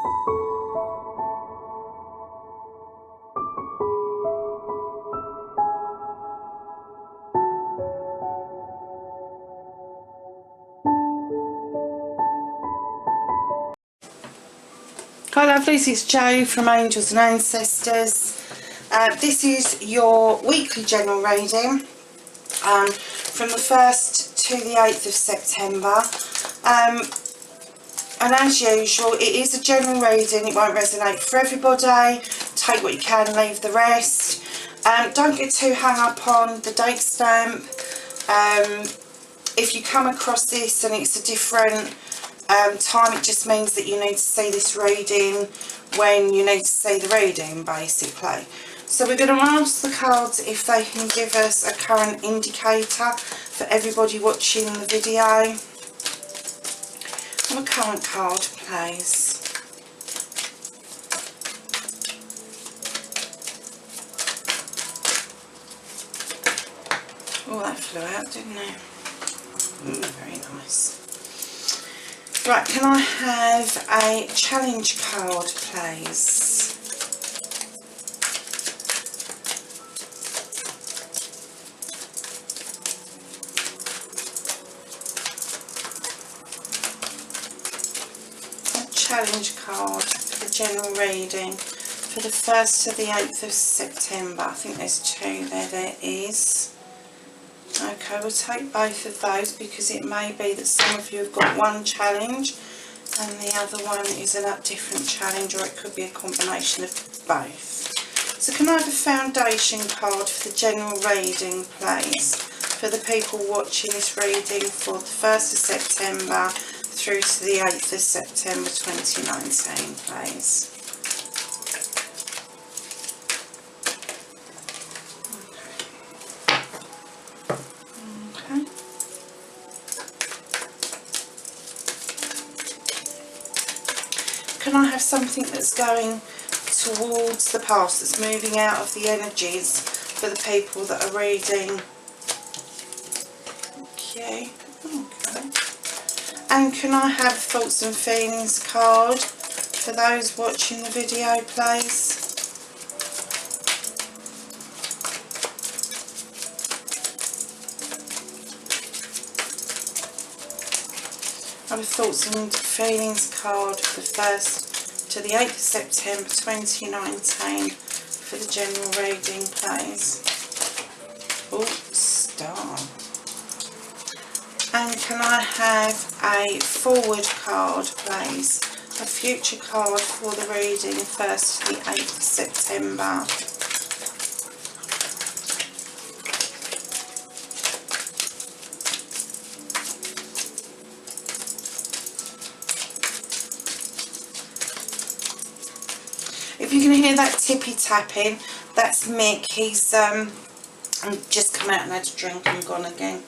Hi lovelies, it's Jo from Angels and Ancestors. This is your weekly general reading from the 1st to the 8th of September. And as usual, it is a general reading. It won't resonate for everybody. Take what you can, leave the rest. Don't get too hung up on the date stamp. If you come across this and it's a different time, it just means that you need to see this reading when you need to see the reading, basically. So we're going to ask the cards if they can give us a current indicator for everybody watching the video. Have a current card, please. Oh, that flew out, didn't it? Very nice. Right, can I have a challenge card, please? A challenge card for the general reading for the 1st to the 8th of September. I think there's two there. There is. Okay, we'll take both of those because it may be that some of you have got one challenge and the other one is a different challenge, or it could be a combination of both. So can I have a foundation card for the general reading, please, for the people watching this reading for the 1st of September through to the 8th of September 2019, please. Can I have something that's going towards the past, that's moving out of the energies for the people that are reading? Okay. And can I have thoughts and feelings card for those watching the video, please? I have a thoughts and feelings card for the 1st to the 8th of September 2019 for the general reading, please. Oh, star. And can I have a forward card, please? A future card for the reading 1st to the 8th of September. If you can hear that tippy tapping, that's Mick. He's just come out and had a drink and gone again.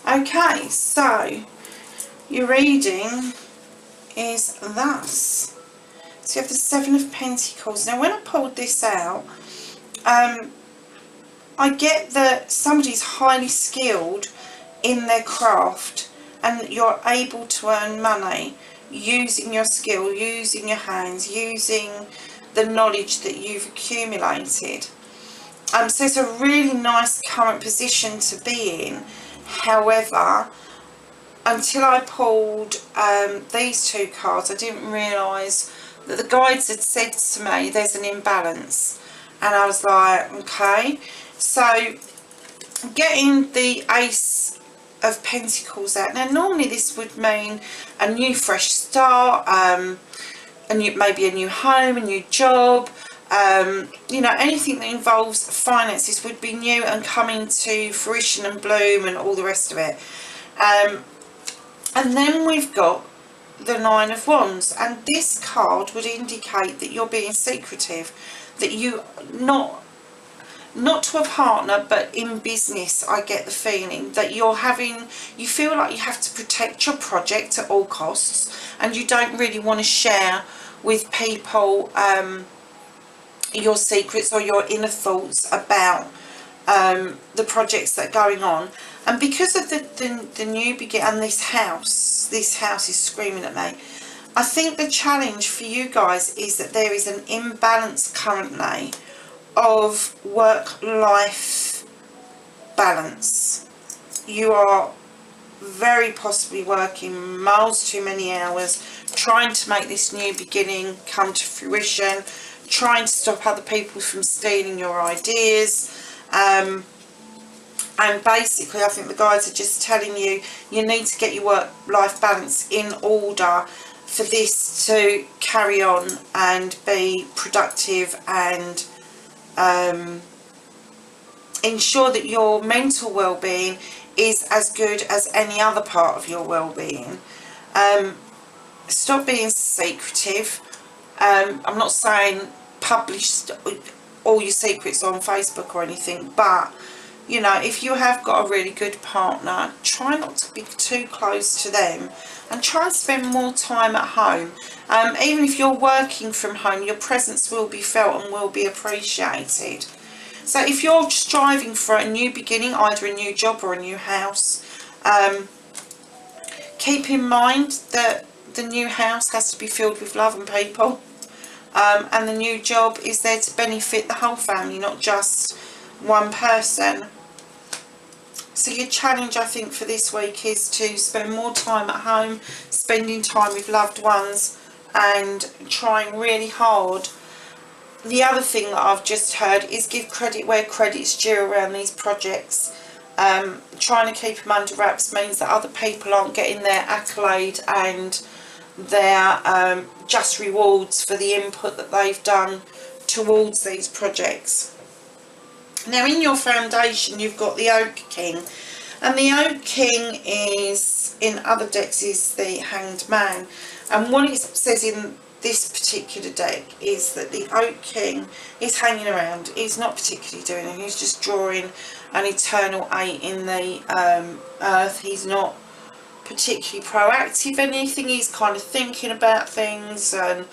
Okay, so your reading is thus. So you have the 7 of Pentacles. Now when I pulled this out, I get that somebody's highly skilled in their craft and you're able to earn money using your skill, using your hands, using the knowledge that you've accumulated. So it's a really nice current position to be in. However, until I pulled these two cards, I didn't realise that the guides had said to me there's an imbalance, and I was like, okay. So getting the Ace of Pentacles out, now normally this would mean a new fresh start, maybe a new home, a new job, you know, anything that involves finances would be new and coming to fruition and bloom and all the rest of it. And then we've got the 9 of Wands, and this card would indicate that you're being secretive, that you not to a partner but in business. I get the feeling that you feel like you have to protect your project at all costs, and you don't really want to share with people your secrets or your inner thoughts about the projects that are going on. And because of the new beginning, and this house is screaming at me, I think the challenge for you guys is that there is an imbalance currently of work-life balance. You are very possibly working miles too many hours, trying to make this new beginning come to fruition, trying to stop other people from stealing your ideas. And basically, I think the guides are just telling you, you need to get your work-life balance in order for this to carry on and be productive, and ensure that your mental well-being is as good as any other part of your well-being. Stop being secretive. I'm not saying publish all your secrets on Facebook or anything, but you know, if you have got a really good partner, try not to be too close to them, and try and spend more time at home. Even if you're working from home, your presence will be felt and will be appreciated. So if you're striving for a new beginning, either a new job or a new house, keep in mind that the new house has to be filled with love and people, and the new job is there to benefit the whole family, not just one person. So your challenge, I think, for this week is to spend more time at home, spending time with loved ones, and trying really hard. The other thing that I've just heard is give credit where credit's due around these projects. Trying to keep them under wraps means that other people aren't getting their accolade and their just rewards for the input that they've done towards these projects. Now, in your foundation, you've got the Oak King, and the Oak King is, in other decks, is the Hanged Man. And what it says in this particular deck is that the Oak King is hanging around. He's not particularly doing it. He's just drawing an eternal 8 in the earth. He's not particularly proactive anything. He's kind of thinking about things and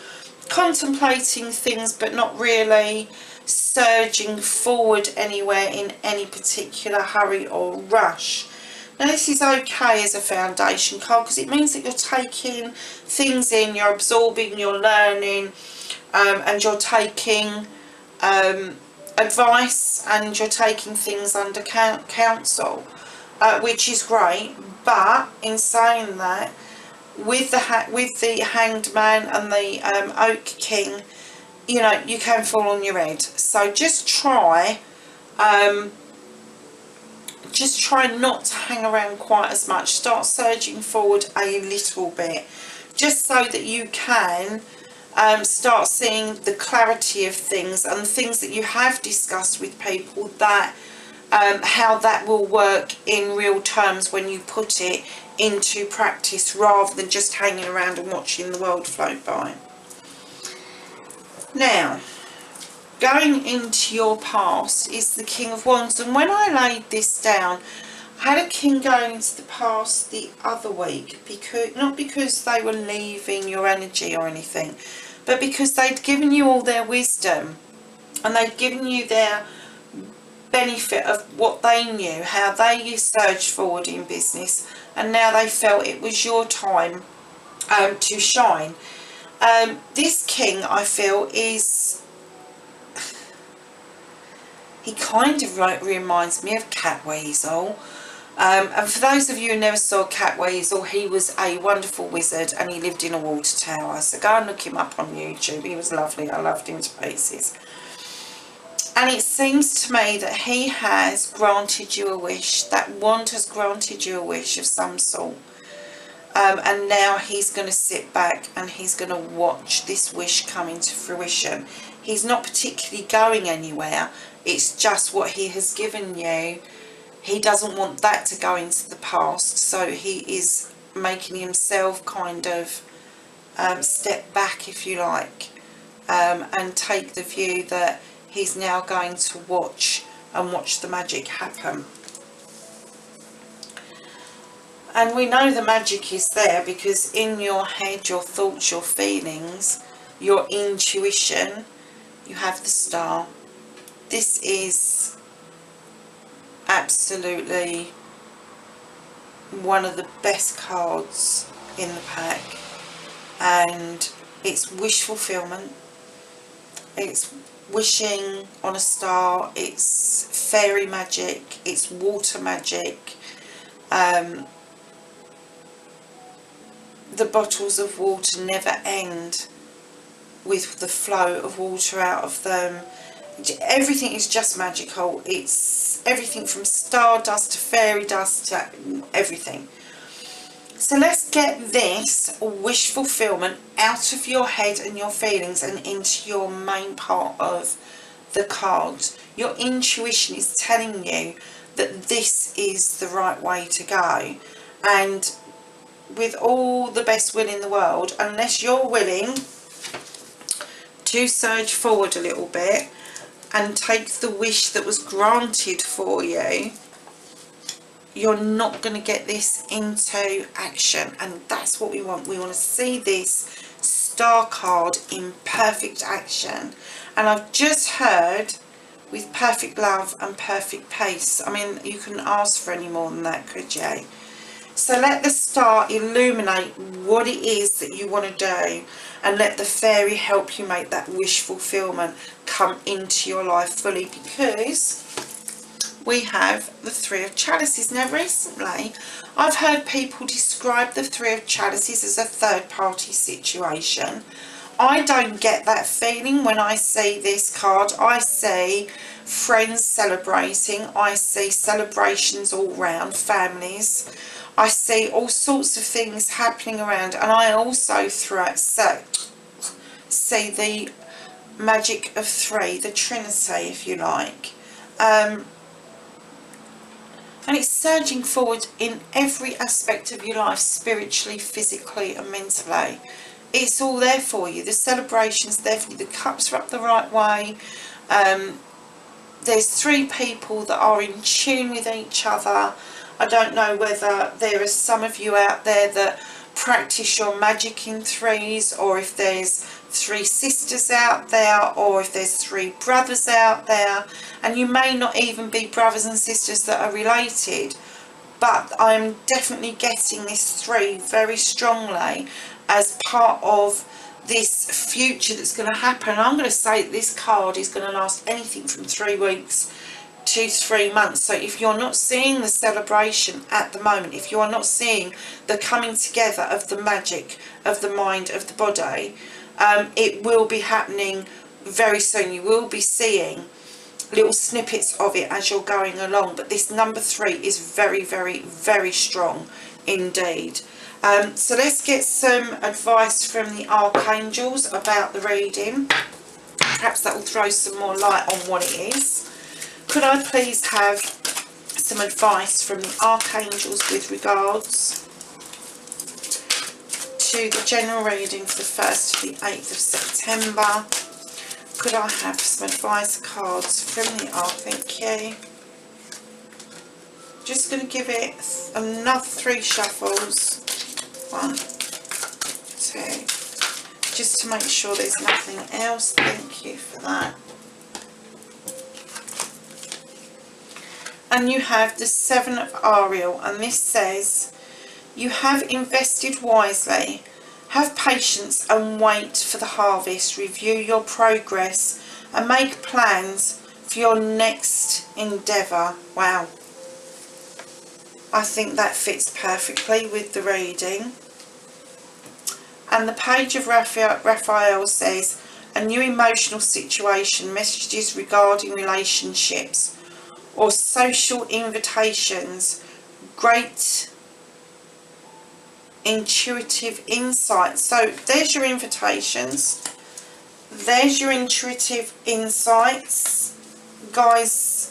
contemplating things, but not really surging forward anywhere in any particular hurry or rush. Now, this is okay as a foundation card because it means that you're taking things in, you're absorbing, you're learning, and you're taking advice, and you're taking things under counsel, which is great. But in saying that, with the Hanged Man and the Oak King, you know, you can fall on your head. So just try not to hang around quite as much. Start surging forward a little bit, just so that you can start seeing the clarity of things and things that you have discussed with people, that how that will work in real terms when you put it into practice, rather than just hanging around and watching the world float by. Now, going into your past is the King of Wands, and when I laid this down, I had a king going into the past the other week, because not because they were leaving your energy or anything, but because they'd given you all their wisdom, and they'd given you their benefit of what they knew, how they surged forward in business, and now they felt it was your time to shine. This king, I feel, is, he kind of reminds me of Catweasel. And for those of you who never saw Catweasel, he was a wonderful wizard and he lived in a water tower. So go and look him up on YouTube. He was lovely. I loved him to pieces. And it seems to me that he has granted you a wish. That wand has granted you a wish of some sort. And now he's going to sit back and he's going to watch this wish come into fruition. He's not particularly going anywhere. It's just what he has given you. He doesn't want that to go into the past. So he is making himself kind of step back, if you like, and take the view that he's now going to watch the magic happen. And we know the magic is there because in your head, your thoughts, your feelings, your intuition, you have the Star. This is absolutely one of the best cards in the pack. and it's wish fulfillment. It's wishing on a star. It's fairy magic. It's water magic. The bottles of water never end with the flow of water out of them. Everything is just magical. It's everything from stardust to fairy dust to everything. So let's get this wish fulfillment out of your head and your feelings and into your main part of the cards. Your intuition is telling you that this is the right way to go, and with all the best will in the world, unless you're willing to surge forward a little bit and take the wish that was granted for you, you're not going to get this into action. And that's what we want. We want to see this star card in perfect action. And I've just heard with perfect love and perfect peace. I mean, you couldn't ask for any more than that, could you? So let the star illuminate what it is that you want to do, and let the fairy help you make that wish fulfillment come into your life fully, because we have the Three of Chalices. Now recently I've heard people describe the Three of Chalices as a third party situation. I don't get that feeling when I see this card. I see friends celebrating, I see celebrations all round, families, I see all sorts of things happening around, and I also see the magic of three, the Trinity if you like. And it's surging forward in every aspect of your life, spiritually, physically and mentally. It's all there for you. The celebration's there for you. The cups are up the right way. There's three people that are in tune with each other. I don't know whether there are some of you out there that practice your magic in threes, or if there's three sisters out there, or if there's three brothers out there, and you may not even be brothers and sisters that are related, but I'm definitely getting this three very strongly as part of this future that's going to happen. I'm going to say that this card is going to last anything from 3 weeks to 3 months. So if you're not seeing the celebration at the moment, if you are not seeing the coming together of the magic of the mind, of the body, it will be happening very soon. You will be seeing little snippets of it as you're going along, but this number 3 is very, very, very strong indeed. So let's get some advice from the archangels about the reading. Perhaps that will throw some more light on what it is. Could I please have some advice from the archangels with regards to the general reading for the 1st to the 8th of September? Could I have some advice cards from the thank you. Just going to give it another 3 shuffles. 1, 2, just to make sure there's nothing else. Thank you for that. And you have the 7 of Ariel, and this says, you have invested wisely. Have patience and wait for the harvest. Review your progress and make plans for your next endeavour. Wow. I think that fits perfectly with the reading. And the page of Raphael says, a new emotional situation, messages regarding relationships or social invitations, great intuitive insight. So there's your invitations, there's your intuitive insights, guys.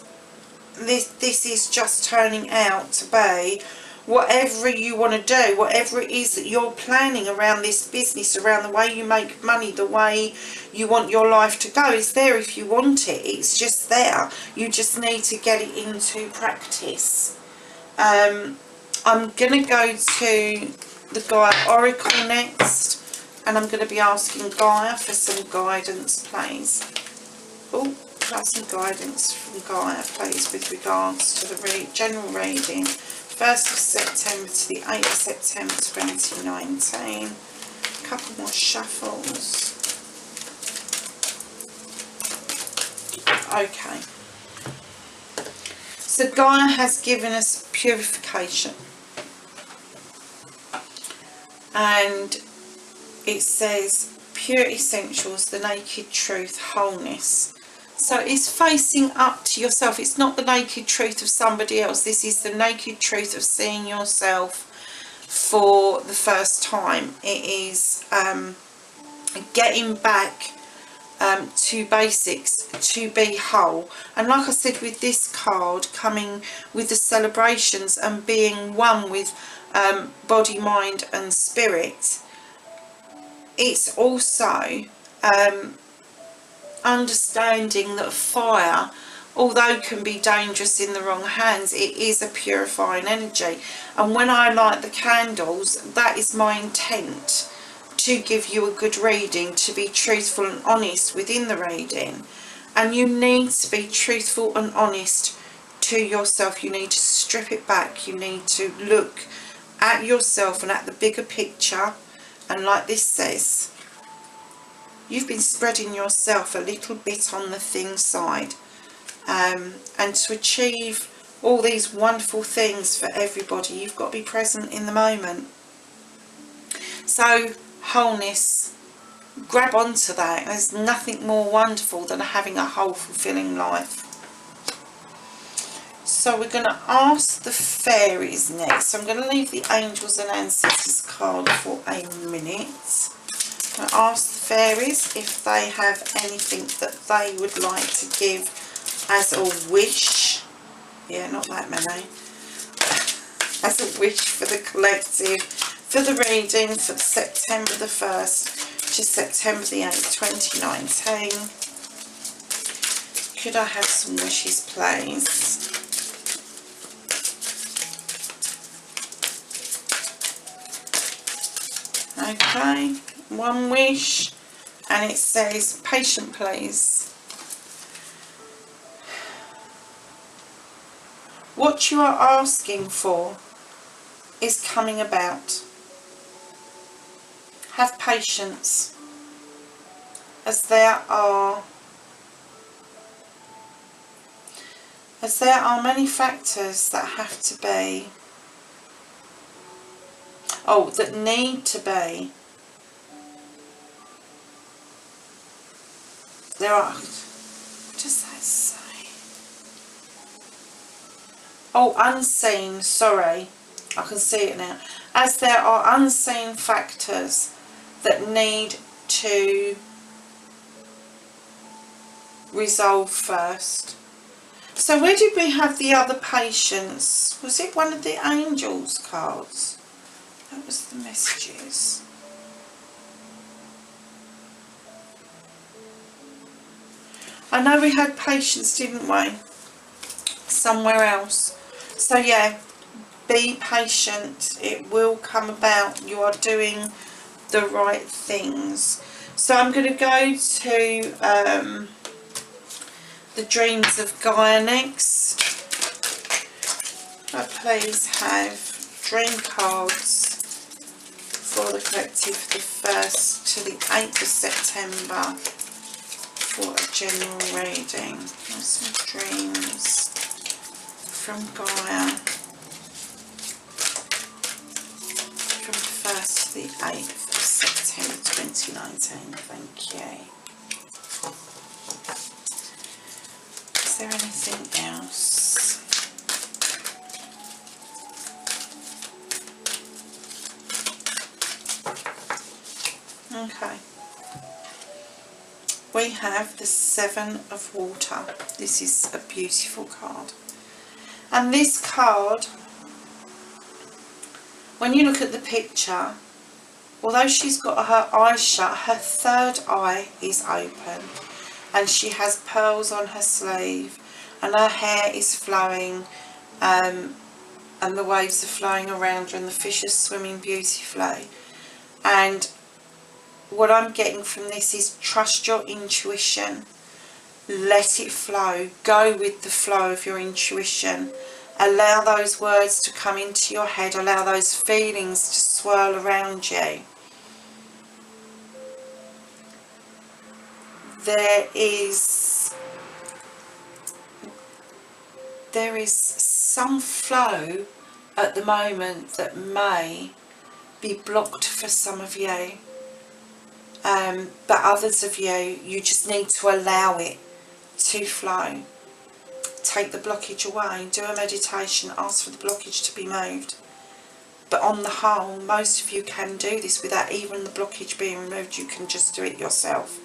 This is just turning out to be whatever you want to do, whatever it is that you're planning around this business, around the way you make money, the way you want your life to go, is there if you want it. It's just there. You just need to get it into practice. I'm going to go to the Gaia Oracle next, and I'm going to be asking Gaia for some guidance, please. Oh, have some guidance from Gaia, please, with regards to the general reading, 1st of September to the 8th of September 2019. couple more shuffles. Okay. So Gaia has given us purification. And it says pure essentials, the naked truth, wholeness. So it's facing up to yourself. It's not the naked truth of somebody else. This is the naked truth of seeing yourself for the first time. It is getting back to basics, to be whole. And like I said, with this card coming with the celebrations and being one with body, mind and spirit, it's also understanding that fire, although can be dangerous in the wrong hands, it is a purifying energy. And when I light the candles, that is my intent, to give you a good reading, to be truthful and honest within the reading. And you need to be truthful and honest to yourself. You need to strip it back. You need to look at yourself and at the bigger picture. And like this says, you've been spreading yourself a little bit on the thin side. And to achieve all these wonderful things for everybody, you've got to be present in the moment. So wholeness, grab onto that. There's nothing more wonderful than having a whole, fulfilling life. So we're going to ask the fairies next. So I'm going to leave the angels and ancestors card for a minute. I'm going to ask the fairies if they have anything that they would like to give as a wish. Yeah, not that many. As a wish for the collective, for the reading for September the 1st to September the 8th, 2019. Could I have some wishes, please? Okay, one wish, and it says, patient please. What you are asking for is coming about. Have patience, as there are many factors that have to be, that need to be. There are, what does that say? Oh, unseen, sorry, I can see it now. As there are unseen factors that need to resolve first. So where did we have the other patience? Was it one of the angels cards? That was the messages. I know we had patience, didn't we? Somewhere else. So yeah, be patient. It will come about. You are doing the right things. So I'm going to go to the dreams of Gaia next. Please have dream cards for the collective the 1st to the 8th of September for a general reading. There's some dreams from Gaia from the 1st to the 8th of September 2019. Thank you. Is there anything else? Okay. We have the 7 of Water. This is a beautiful card. And this card, when you look at the picture, although she's got her eyes shut, her third eye is open. And she has pearls on her sleeve. And her hair is flowing. And the waves are flowing around her. And the fish are swimming beautifully. And what I'm getting from this is trust your intuition. Let it flow. Go with the flow of your intuition. Allow those words to come into your head. Allow those feelings to swirl around you. there is some flow at the moment that may be blocked for some of you, but others of you, you just need to allow it to flow. Take the blockage away, do a meditation, ask for the blockage to be moved. But on the whole, most of you can do this without even the blockage being removed. You can just do it yourself.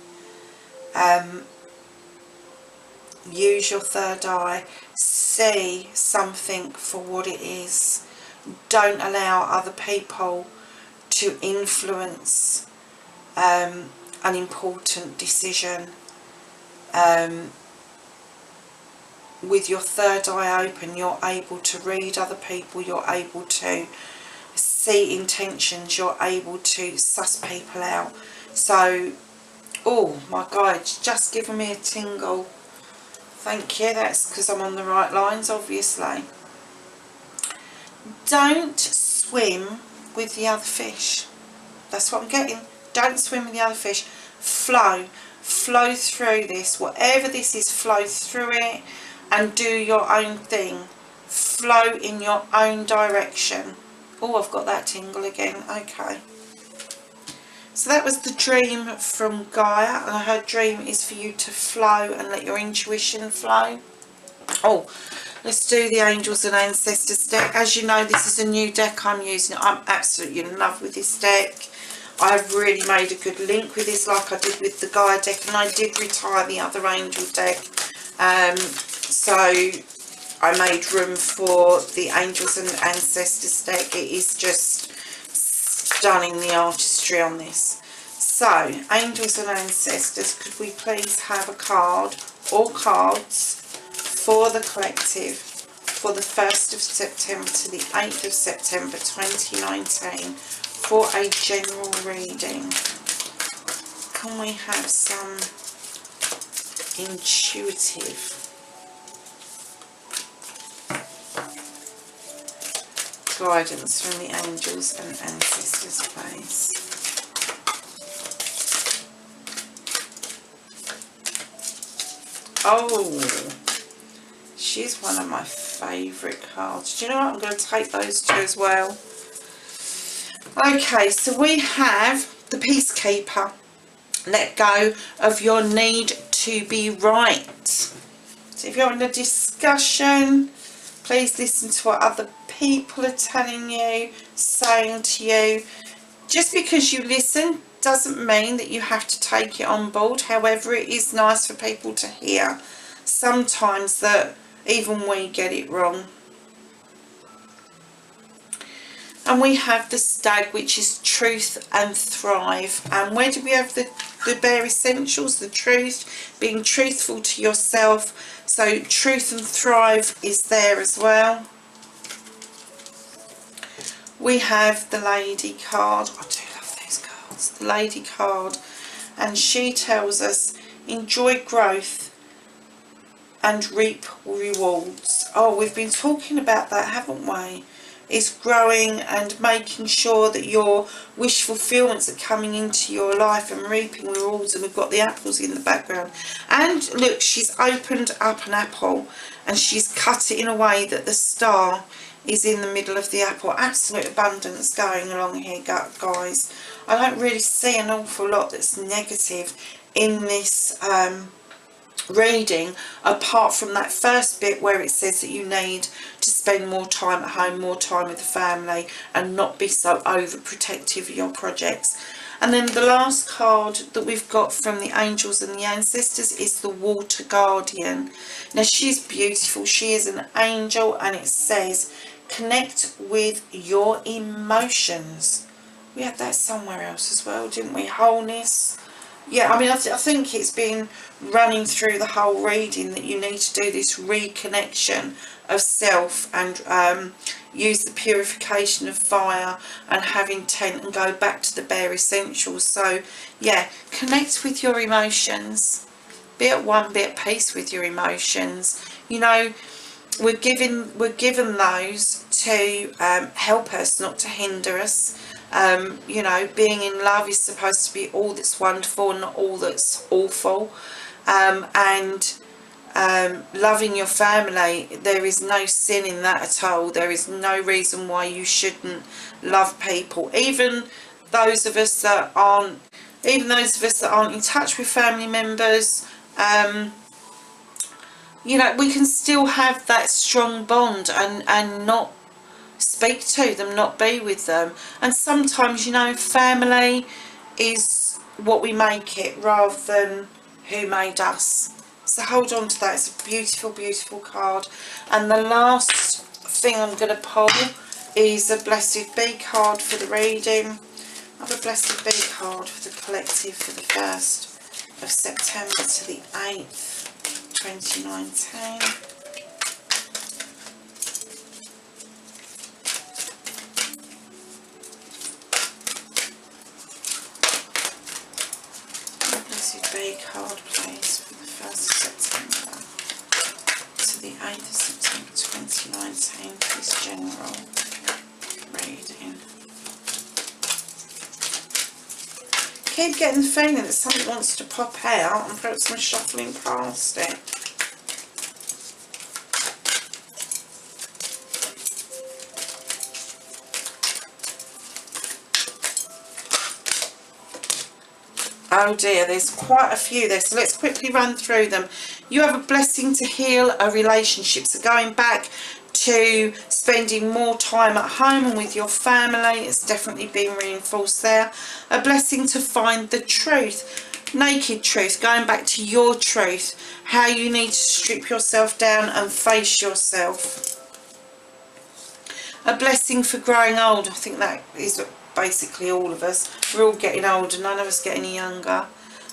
Use your third eye, see something for what it is. Don't allow other people to influence an important decision. With your third eye open, you're able to read other people, you're able to see intentions, you're able to suss people out. So, oh my God, it's just given me a tingle. Thank you, that's because I'm on the right lines, obviously. Don't swim with the other fish. That's what I'm getting. Don't swim with the other fish. Flow. Flow through this. Whatever this is, flow through it and do your own thing. Flow in your own direction. Oh, I've got that tingle again. Okay. So that was the dream from Gaia, and her dream is for you to flow and let your intuition flow. Oh, let's do the Angels and Ancestors deck. As you know, this is a new deck I'm using. I'm absolutely in love with this deck. I've really made a good link with this, like I did with the Gaia deck, and I did retire the other Angel deck. So I made room for the Angels and Ancestors deck. It is just stunning, the artistry on this. So, Angels and Ancestors, could we please have a card or cards for the collective for the 1st of September to the 8th of September 2019 for a general reading? Can we have some intuitive guidance from the Angels and Ancestors, please? Oh, she's one of my favourite cards. Do you know what? I'm going to take those two as well. Okay, so we have the Peacekeeper. Let go of your need to be right. So if you're in a discussion, please listen to what other people are telling you, saying to you. Just because you listen doesn't mean that you have to take it on board. However, it is nice for people to hear sometimes that even we get it wrong. And we have the Stag, which is truth and thrive. And where do we have the bare essentials? The truth, being truthful to yourself. So truth and thrive is there as well. We have the Lady card. I do love those cards. The Lady card. And she tells us, enjoy growth and reap rewards. Oh, we've been talking about that, haven't we? It's growing and making sure that your wish fulfillments are coming into your life and reaping rewards. And we've got the apples in the background. And look, she's opened up an apple and she's cut it in a way that the star is in the middle of the apple. Absolute abundance going along here, guys. I don't really see an awful lot that's negative in this reading, apart from that first bit where it says that you need to spend more time at home, more time with the family, and not be so overprotective of your projects. And then the last card that we've got from the Angels and the Ancestors is the Water Guardian. Now, she's beautiful. She is an angel, and it says, connect with your emotions. We had that somewhere else as well, didn't we? Wholeness. Yeah, I mean, I think it's been running through the whole reading that you need to do this reconnection of self and use the purification of fire and have intent and go back to the bare essentials. So, yeah, connect with your emotions. Be at one, be at peace with your emotions. You know, we're given those to help us, not to hinder us. You know, being in love is supposed to be all that's wonderful, not all that's awful. And loving your family, there is no sin in that at all. There is no reason why you shouldn't love people, even those of us that aren't in touch with family members. You know, we can still have that strong bond and not speak to them, not be with them. And sometimes, you know, family is what we make it rather than who made us. So hold on to that. It's a beautiful, beautiful card. And the last thing I'm going to pull is a Blessed Be card for the reading. I have a Blessed Be card for the collective for the 1st of September to the 8th, 2019. Blessed Be card, please, for the 1st of September to the 8th of September 2019 for this general reading. Keep getting the feeling that something wants to pop out, and perhaps I'm shuffling past it. Oh dear, there's quite a few there, so let's quickly run through them. You have a blessing to heal a relationship, so going back to spending more time at home and with your family, it's definitely been reinforced there. A blessing to find the truth, naked truth, going back to your truth, how you need to strip yourself down and face yourself. A blessing for growing old. I think that is basically all of us. We're all getting older, none of us get any younger.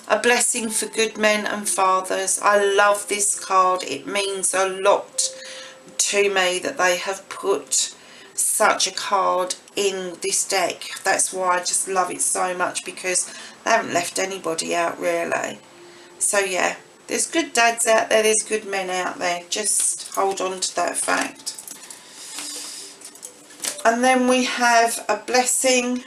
A blessing for good men and fathers. I love this card. It means a lot to me that they have put such a card in this deck. That's why I just love it so much, because they haven't left anybody out really. So yeah, there's good dads out there, there's good men out there. Just hold on to that fact. And then we have a blessing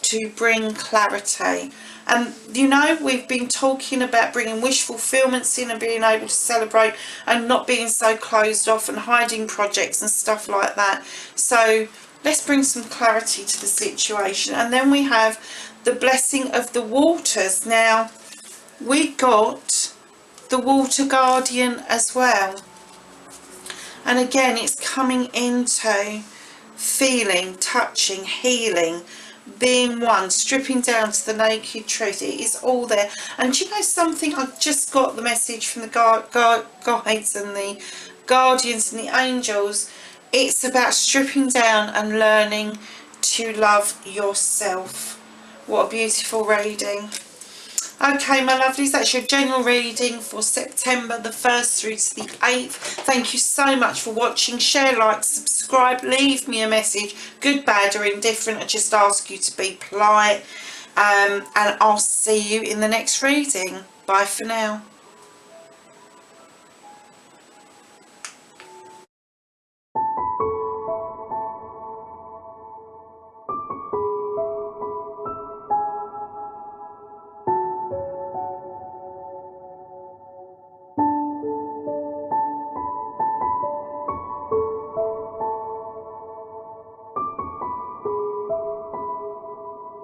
to bring clarity. And you know, we've been talking about bringing wish fulfillments in and being able to celebrate and not being so closed off and hiding projects and stuff like that. So let's bring some clarity to the situation. And then we have the blessing of the waters. Now, we got the water guardian as well. And again, it's coming into feeling, touching, healing, being one, stripping down to the naked truth. It is all there. And you know something, I just got the message from the guides and the guardians and the angels. It's about stripping down and learning to love yourself. What a beautiful reading. Okay, my lovelies, that's your general reading for September the 1st through to the 8th. Thank you so much for watching. Share, like, subscribe, leave me a message, good, bad or indifferent. I just ask you to be polite. And I'll see you in the next reading. Bye for now.